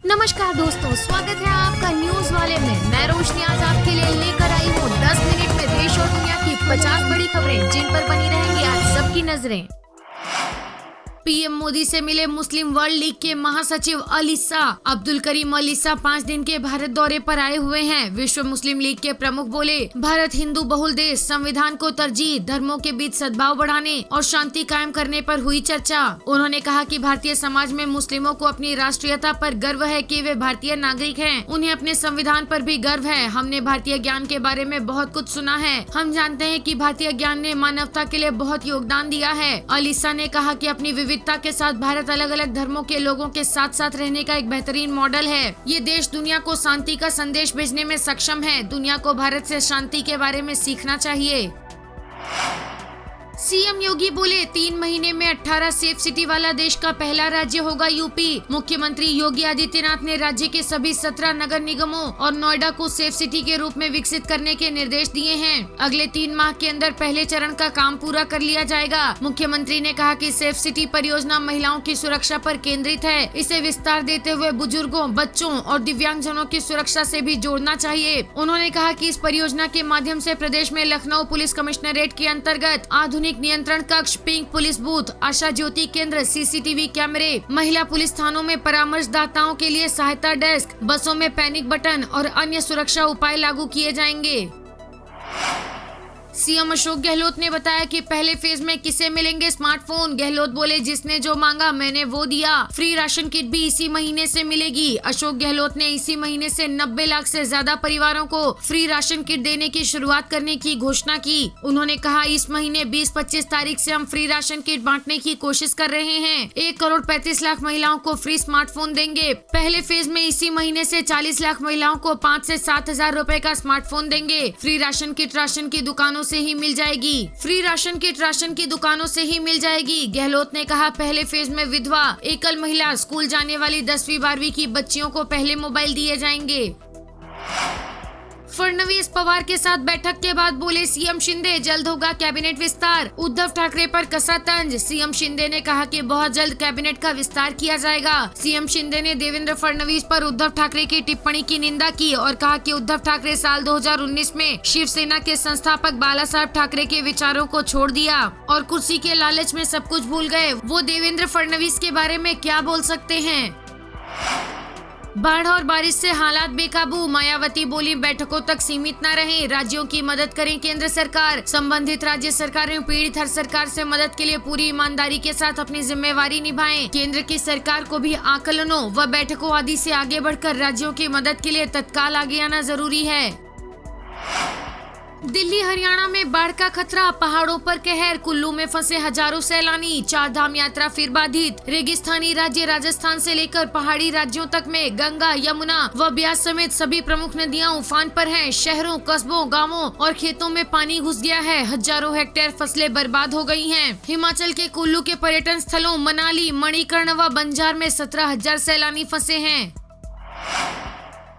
नमस्कार दोस्तों, स्वागत है आपका न्यूज वाले में। मैं रोशनी आज आपके लिए लेकर आई हूँ 10 मिनट में देश और दुनिया की 50 बड़ी खबरें जिन पर बनी रहेंगी आज सबकी नजरें। पीएम मोदी से मिले मुस्लिम वर्ल्ड लीग के महासचिव अलीसा अब्दुल करीम। अलीसा 5 दिन के भारत दौरे पर आए हुए हैं। विश्व मुस्लिम लीग के प्रमुख बोले, भारत हिंदू बहुल देश, संविधान को तरजीह, धर्मों के बीच सद्भाव बढ़ाने और शांति कायम करने पर हुई चर्चा। उन्होंने कहा कि भारतीय समाज में मुस्लिमों को अपनी राष्ट्रीयता पर गर्व है कि वे भारतीय नागरिक हैं। उन्हें अपने संविधान पर भी गर्व है। हमने भारतीय ज्ञान के बारे में बहुत कुछ सुना है। हम जानते हैं कि भारतीय ज्ञान ने मानवता के लिए बहुत योगदान दिया है। अलीसा ने कहा कि अपनी विविधता के साथ भारत अलग अलग धर्मों के लोगों के साथ साथ रहने का एक बेहतरीन मॉडल है। ये देश दुनिया को शांति का संदेश भेजने में सक्षम है। दुनिया को भारत से शांति के बारे में सीखना चाहिए। सीएम योगी बोले, 3 महीने में 18 सेफ सिटी वाला देश का पहला राज्य होगा यूपी। मुख्यमंत्री योगी आदित्यनाथ ने राज्य के सभी 17 नगर निगमों और नोएडा को सेफ सिटी के रूप में विकसित करने के निर्देश दिए हैं। अगले 3 माह के अंदर पहले चरण का काम पूरा कर लिया जाएगा। मुख्यमंत्री ने कहा कि सेफ सिटी परियोजना महिलाओं की सुरक्षा पर केंद्रित है। इसे विस्तार देते हुए बुजुर्गों, बच्चों और दिव्यांगजनों की सुरक्षा से भी जोड़ना चाहिए। उन्होंने कहा कि इस परियोजना के माध्यम से प्रदेश में लखनऊ पुलिस कमिश्नरेट के अंतर्गत आधुनिक नियंत्रण कक्ष, पिंक पुलिस बूथ, आशा ज्योति केंद्र, सीसीटीवी कैमरे, महिला पुलिस थानों में परामर्शदाताओं के लिए सहायता डेस्क, बसों में पैनिक बटन और अन्य सुरक्षा उपाय लागू किए जाएंगे। सीएम अशोक गहलोत ने बताया कि पहले फेज में किसे मिलेंगे स्मार्टफोन। गहलोत बोले, जिसने जो मांगा मैंने वो दिया। फ्री राशन किट भी इसी महीने से मिलेगी। अशोक गहलोत ने इसी महीने से 90 लाख से ज्यादा परिवारों को फ्री राशन किट देने की शुरुआत करने की घोषणा की। उन्होंने कहा, इस महीने 20-25 तारीख से हम फ्री राशन किट बांटने की कोशिश कर रहे हैं। 1 करोड़ 35 लाख महिलाओं को फ्री स्मार्टफोन देंगे। पहले फेज में इसी महीने से 40 लाख महिलाओं को 5 से 7 हजार रूपए का स्मार्टफोन देंगे। फ्री राशन किट राशन की दुकानों से ही मिल जाएगी। फ्री राशन किट राशन की दुकानों से ही मिल जाएगी। गहलोत ने कहा, पहले फेज में विधवा, एकल महिला, स्कूल जाने वाली 10वीं 12वीं की बच्चियों को पहले मोबाइल दिए जाएंगे। फडणवीस पवार के साथ बैठक के बाद बोले सीएम शिंदे, जल्द होगा कैबिनेट विस्तार। उद्धव ठाकरे पर कसा तंज। सीएम शिंदे ने कहा कि बहुत जल्द कैबिनेट का विस्तार किया जाएगा। सीएम शिंदे ने देवेंद्र फडणवीस पर उद्धव ठाकरे की टिप्पणी की निंदा की और कहा कि उद्धव ठाकरे साल 2019 में शिवसेना के संस्थापक बाला साहब ठाकरे के विचारों को छोड़ दिया और कुर्सी के लालच में सब कुछ भूल गए। वो देवेंद्र फडणवीस के बारे में क्या बोल सकते हैं। बाढ़ और बारिश से हालात बेकाबू। मायावती बोली, बैठकों तक सीमित न रहें, राज्यों की मदद करें केंद्र सरकार। संबंधित राज्य सरकारें पीड़ित हर सरकार से मदद के लिए पूरी ईमानदारी के साथ अपनी जिम्मेवारी निभाएं। केंद्र की सरकार को भी आकलनों व बैठकों आदि से आगे बढ़कर राज्यों की मदद के लिए तत्काल आगे आना जरूरी है। दिल्ली हरियाणा में बाढ़ का खतरा, पहाड़ों पर कहर, कुल्लू में फंसे हजारों सैलानी। 4 धाम यात्रा फिर बाधित। रेगिस्तानी राज्य राजस्थान से लेकर पहाड़ी राज्यों तक में गंगा, यमुना व ब्यास समेत सभी प्रमुख नदियां उफान पर हैं। शहरों, कस्बों, गांवों और खेतों में पानी घुस गया है। हजारों हेक्टेयर फसलें बर्बाद हो गई हैं। हिमाचल के कुल्लू के पर्यटन स्थलों मनाली, मणिकर्ण व बंजार में 17,000 सैलानी फंसे हैं।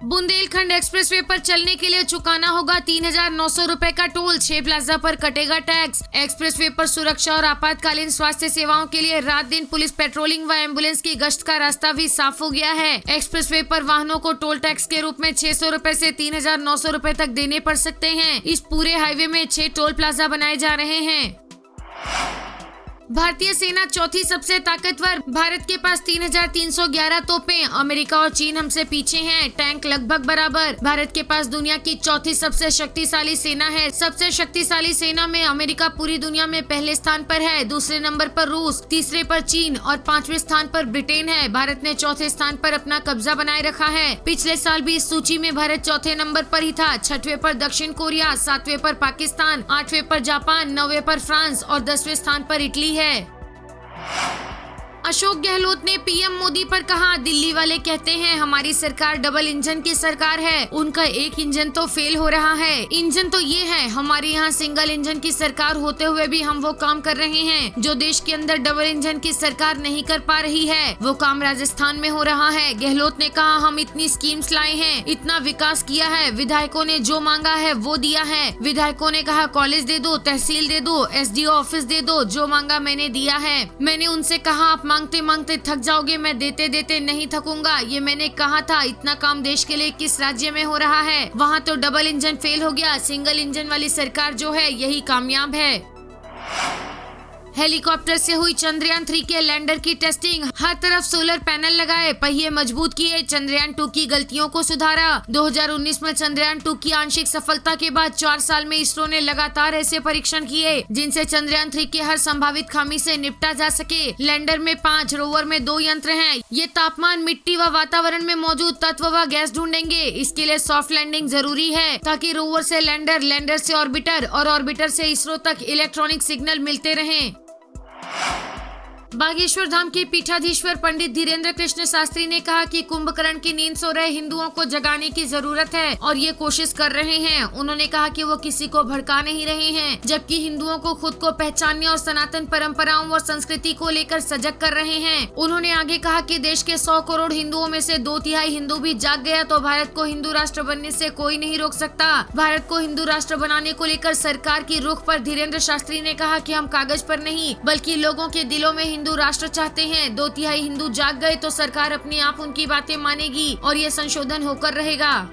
बुंदेलखंड एक्सप्रेसवे पर चलने के लिए चुकाना होगा 3,900 रूपए का टोल। 6 प्लाजा पर कटेगा टैक्स। एक्सप्रेसवे पर सुरक्षा और आपातकालीन स्वास्थ्य सेवाओं के लिए रात दिन पुलिस पेट्रोलिंग व एम्बुलेंस की गश्त का रास्ता भी साफ हो गया है। एक्सप्रेसवे पर वाहनों को टोल टैक्स के रूप में 600 रूपए से 3,900 रूपए तक देने पड़ सकते हैं। इस पूरे हाईवे में 6 टोल प्लाजा बनाए जा रहे हैं। भारतीय सेना चौथी सबसे ताकतवर। भारत के पास 3,311 तोपें। अमेरिका और चीन हमसे पीछे हैं। टैंक लगभग बराबर। भारत के पास दुनिया की चौथी सबसे शक्तिशाली सेना है। सबसे शक्तिशाली सेना में अमेरिका पूरी दुनिया में पहले स्थान पर है, दूसरे नंबर पर रूस, तीसरे पर चीन और 5वें स्थान पर ब्रिटेन है। भारत ने चौथे स्थान पर अपना कब्जा बनाए रखा है। पिछले साल भी इस सूची में भारत चौथे नंबर पर ही था। 6वें पर दक्षिण कोरिया, 7वें पर पाकिस्तान, 8वें पर जापान, 9वें पर फ्रांस और 10वें स्थान पर इटली है। अशोक गहलोत ने पीएम मोदी पर कहा, दिल्ली वाले कहते हैं हमारी सरकार डबल इंजन की सरकार है। उनका एक इंजन तो फेल हो रहा है। इंजन तो ये है, हमारे यहाँ सिंगल इंजन की सरकार होते हुए भी हम वो काम कर रहे हैं जो देश के अंदर डबल इंजन की सरकार नहीं कर पा रही है। वो काम राजस्थान में हो रहा है। गहलोत ने कहा, हम इतनी स्कीम्स लाए हैं, इतना विकास किया है, विधायकों ने जो मांगा है वो दिया है। विधायकों ने कहा कॉलेज दे दो, तहसील दे दो, SDO ऑफिस दे दो, जो मांगा मैंने दिया है। मैंने उनसे कहा आप मांगते मांगते थक जाओगे, मैं देते देते नहीं थकूंगा। ये मैंने कहा था। इतना काम देश के लिए किस राज्य में हो रहा है? वहाँ तो डबल इंजन फेल हो गया, सिंगल इंजन वाली सरकार जो है यही कामयाब है। हेलीकॉप्टर से हुई चंद्रयान 3 के लैंडर की टेस्टिंग, हर तरफ सोलर पैनल लगाए, पहिए मजबूत किए, चंद्रयान 2 की गलतियों को सुधारा। 2019 में चंद्रयान 2 की आंशिक सफलता के बाद 4 साल में इसरो ने लगातार ऐसे परीक्षण किए जिनसे चंद्रयान 3 की हर संभावित खामी से निपटा जा सके। लैंडर में 5, रोवर में 2 यंत्र हैं। ये तापमान, मिट्टी व वातावरण में मौजूद तत्व व गैस ढूंढेंगे। इसके लिए सॉफ्ट लैंडिंग जरूरी है ताकि रोवर से लैंडर, लैंडर से ऑर्बिटर और ऑर्बिटर से इसरो तक इलेक्ट्रॉनिक सिग्नल मिलते रहें। बागेश्वर धाम के पीठाधीश्वर पंडित धीरेन्द्र कृष्ण शास्त्री ने कहा कि कुंभकर्ण की नींद सो रहे हिंदुओं को जगाने की जरूरत है और ये कोशिश कर रहे हैं। उन्होंने कहा कि वो किसी को भड़का नहीं रहे हैं, जबकि हिंदुओं को खुद को पहचानने और सनातन परंपराओं और संस्कृति को लेकर सजग कर रहे हैं। उन्होंने आगे कहा कि देश के 100 करोड़ हिंदुओं में से 2/3 हिंदू भी जाग गया तो भारत को हिंदू राष्ट्र बनने से कोई नहीं रोक सकता। भारत को हिंदू राष्ट्र बनाने को लेकर सरकार की रुख पर धीरेन्द्र शास्त्री ने कहा कि हम कागज पर नहीं बल्कि लोगों के दिलों में हिंदू राष्ट्र चाहते हैं। 2/3 हिंदू जाग गए तो सरकार अपने आप उनकी बातें मानेगी और ये संशोधन होकर रहेगा।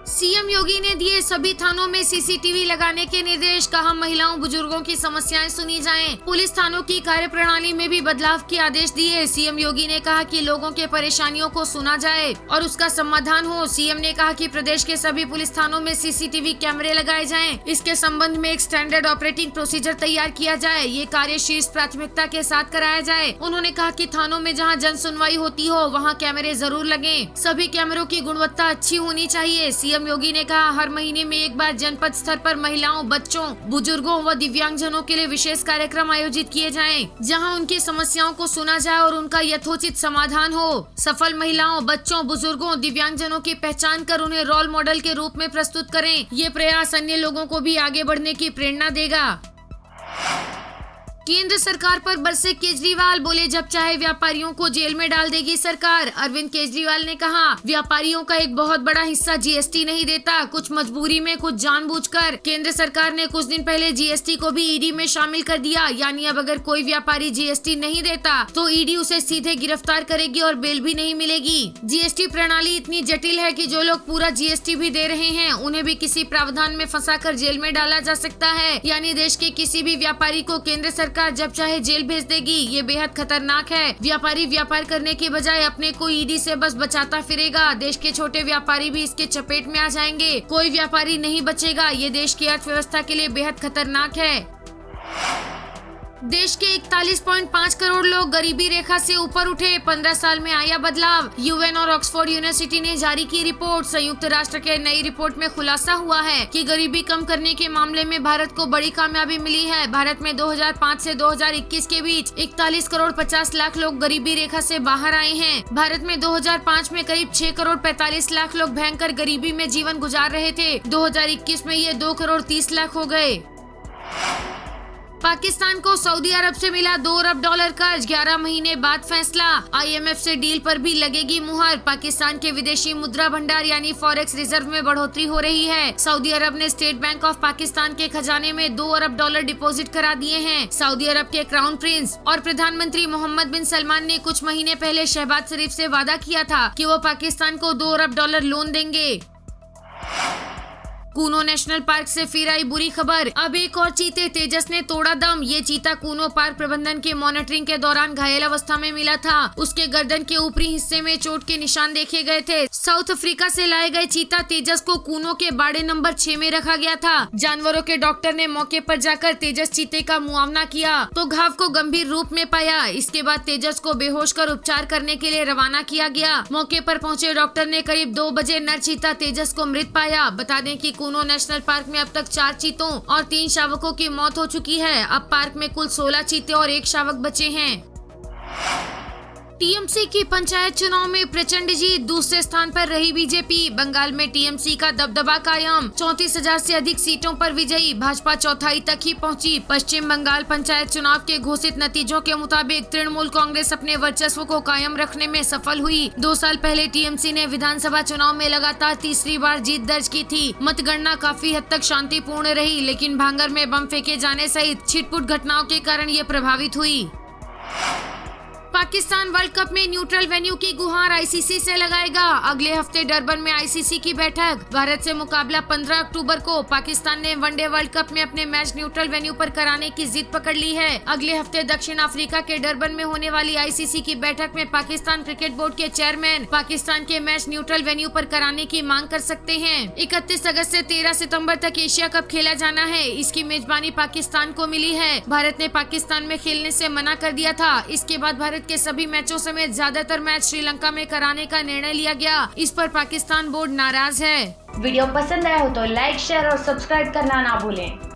सीएम योगी ने दिए सभी थानों में सीसीटीवी लगाने के निर्देश, कहा महिलाओं बुजुर्गों की समस्याएं सुनी जाएं। पुलिस थानों की कार्यप्रणाली में भी बदलाव के आदेश दिए। सीएम योगी ने कहा कि लोगों के परेशानियों को सुना जाए और उसका समाधान हो। सीएम ने कहा कि प्रदेश के सभी पुलिस थानों में सीसीटीवी कैमरे लगाए जाएं। इसके संबंध में एक स्टैंडर्ड ऑपरेटिंग प्रोसीजर तैयार किया जाए। ये कार्य शीर्ष प्राथमिकता के साथ कराया जाए। उन्होंने कहा कि थानों में जहाँ जन सुनवाई होती हो वहाँ कैमरे जरूर लगे। सभी कैमरों की गुणवत्ता अच्छी होनी चाहिए। सीएम योगी ने कहा हर महीने में एक बार जनपद स्तर पर महिलाओं, बच्चों, बुजुर्गों व दिव्यांगजनों के लिए विशेष कार्यक्रम आयोजित किए जाएं, जहां उनकी समस्याओं को सुना जाए और उनका यथोचित समाधान हो। सफल महिलाओं, बच्चों, बुजुर्गों, दिव्यांगजनों की पहचान कर उन्हें रोल मॉडल के रूप में प्रस्तुत करें। ये प्रयास अन्य लोगों को भी आगे बढ़ने की प्रेरणा देगा। केंद्र सरकार पर बरसे केजरीवाल, बोले जब चाहे व्यापारियों को जेल में डाल देगी सरकार। अरविंद केजरीवाल ने कहा व्यापारियों का एक बहुत बड़ा हिस्सा जीएसटी नहीं देता, कुछ मजबूरी में, कुछ जानबूझकर। केंद्र सरकार ने कुछ दिन पहले जीएसटी को भी ईडी में शामिल कर दिया। यानी अब अगर कोई व्यापारी जीएसटी नहीं देता तो ईडी उसे सीधे गिरफ्तार करेगी और बेल भी नहीं मिलेगी। जीएसटी प्रणाली इतनी जटिल है कि जो लोग पूरा जीएसटी भी दे रहे हैं उन्हें भी किसी प्रावधान में फंसाकर जेल में डाला जा सकता है। यानी देश के किसी भी व्यापारी को केंद्र सरकार जब चाहे जेल भेज देगी। ये बेहद खतरनाक है। व्यापारी व्यापार करने के बजाय अपने को ईडी से बस बचाता फिरेगा। देश के छोटे व्यापारी भी इसके चपेट में आ जाएंगे। कोई व्यापारी नहीं बचेगा। ये देश की अर्थव्यवस्था के लिए बेहद खतरनाक है। देश के 41.5 करोड़ लोग गरीबी रेखा से ऊपर उठे, 15 साल में आया बदलाव। यूएन और ऑक्सफोर्ड यूनिवर्सिटी ने जारी की रिपोर्ट। संयुक्त राष्ट्र के नई रिपोर्ट में खुलासा हुआ है कि गरीबी कम करने के मामले में भारत को बड़ी कामयाबी मिली है। भारत में 2005 से 2021 के बीच 41 करोड़ 50 लाख लोग गरीबी रेखा से बाहर आए हैं। भारत में 2005 में करीब 6 करोड़ 45 लाख लोग भयंकर गरीबी में जीवन गुजार रहे थे। 2021 में ये 2 करोड़ 30 लाख हो गए। पाकिस्तान को सऊदी अरब से मिला $2 अरब कर्ज, 11 महीने बाद फैसला। आईएमएफ से डील पर भी लगेगी मुहर। पाकिस्तान के विदेशी मुद्रा भंडार यानी फॉरेक्स रिजर्व में बढ़ोतरी हो रही है। सऊदी अरब ने स्टेट बैंक ऑफ पाकिस्तान के खजाने में $2 अरब डिपॉजिट करा दिए हैं। सऊदी अरब के क्राउन प्रिंस और प्रधानमंत्री मोहम्मद बिन सलमान ने कुछ महीने पहले शहबाज शरीफ से वादा किया था कि वो पाकिस्तान को $2 अरब लोन देंगे। कूनो नेशनल पार्क से फिर आई बुरी खबर। अब एक और चीते तेजस ने तोड़ा दम। ये चीता कूनो पार्क प्रबंधन के मॉनिटरिंग के दौरान घायल अवस्था में मिला था। उसके गर्दन के ऊपरी हिस्से में चोट के निशान देखे गए थे। साउथ अफ्रीका से लाए गए चीता तेजस को कूनो के बाड़े नंबर 6 में रखा गया था। जानवरों के डॉक्टर ने मौके पर जाकर तेजस चीते का मुआवना किया तो घाव को गंभीर रूप में पाया। इसके बाद तेजस को बेहोश कर उपचार करने के लिए रवाना किया गया। मौके पर पहुंचे डॉक्टर ने करीब 2 बजे नर चीता तेजस को मृत पाया। बता दें कि कूनो नेशनल पार्क में अब तक 4 चीतों और 3 शावकों की मौत हो चुकी है। अब पार्क में कुल 16 चीते और 1 शावक बचे हैं। टीएमसी की पंचायत चुनाव में प्रचंड जीत, दूसरे स्थान पर रही बीजेपी। बंगाल में टीएमसी का दबदबा कायम, 34,000 से अधिक सीटों पर विजयी। भाजपा चौथाई तक ही पहुंची। पश्चिम बंगाल पंचायत चुनाव के घोषित नतीजों के मुताबिक तृणमूल कांग्रेस अपने वर्चस्व को कायम रखने में सफल हुई। 2 साल पहले टीएमसी ने विधानसभा चुनाव में लगातार तीसरी बार जीत दर्ज की थी। मतगणना काफी हद तक शांतिपूर्ण रही, लेकिन भांगर में बम फेंके जाने सहित छिटपुट घटनाओं के कारण ये प्रभावित हुई। पाकिस्तान वर्ल्ड कप में न्यूट्रल वेन्यू की गुहार आईसीसी से लगाएगा। अगले हफ्ते डरबन में आईसीसी की बैठक। भारत से मुकाबला 15 अक्टूबर को। पाकिस्तान ने वनडे वर्ल्ड कप में अपने मैच न्यूट्रल वेन्यू पर कराने की जिद पकड़ ली है। अगले हफ्ते दक्षिण अफ्रीका के डरबन में होने वाली आईसीसी की बैठक में पाकिस्तान क्रिकेट बोर्ड के चेयरमैन पाकिस्तान के मैच न्यूट्रल वेन्यू पर कराने की मांग कर सकते हैं। 31 अगस्त से 13 सितम्बर तक एशिया कप खेला जाना है। इसकी मेजबानी पाकिस्तान को मिली है। भारत ने पाकिस्तान में खेलने से मना कर दिया था। इसके बाद भारत के सभी मैचों समेत ज्यादातर मैच श्रीलंका में कराने का निर्णय लिया गया। इस पर पाकिस्तान बोर्ड नाराज है। वीडियो पसंद आया हो तो लाइक, शेयर और सब्सक्राइब करना ना भूलें।